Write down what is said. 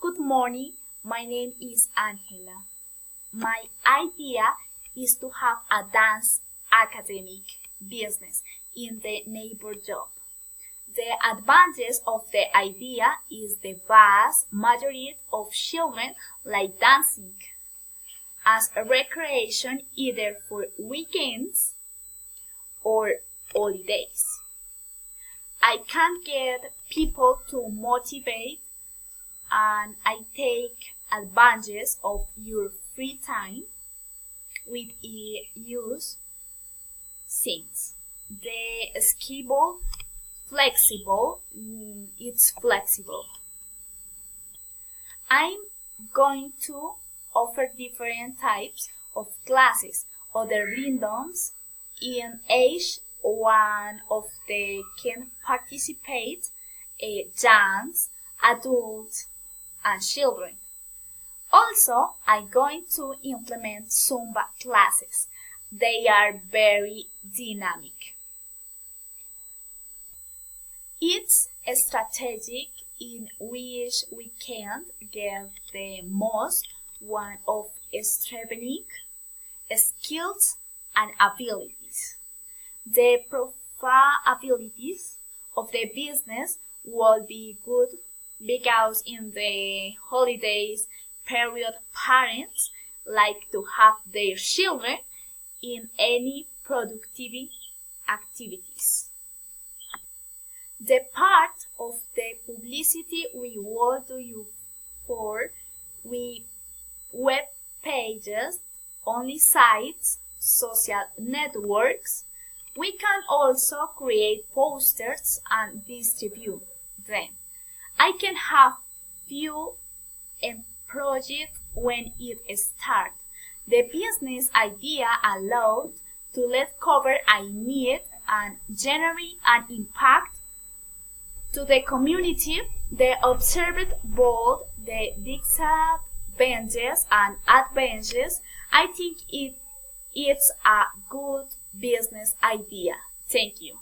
Good morning, my name is Angela. My idea is to have a dance academic business in the neighbor job. The advantage of the idea is the vast majority of children like dancing as a recreation either for weekends or holidays. I can get people to motivate and I take advantage of your free time with use things. The schedule it's flexible. I'm going to offer different types of classes. Other randoms in age one of they can participate dance, adults, and children. Also, I'm going to implement Zumba classes. They are very dynamic. It's strategic in which we can get the most one of strengthening skills and abilities. The profitability of the business will be good because in the holidays period parents like to have their children in any productive activities. The part of the publicity we will do for web pages, only sites, social networks. We can also create posters and distribute them. I can have few projects when it starts. The business idea allowed to let cover I need and generate an impact to the community. The observed both the disadvantages and advantages. I think it's a good business idea. Thank you.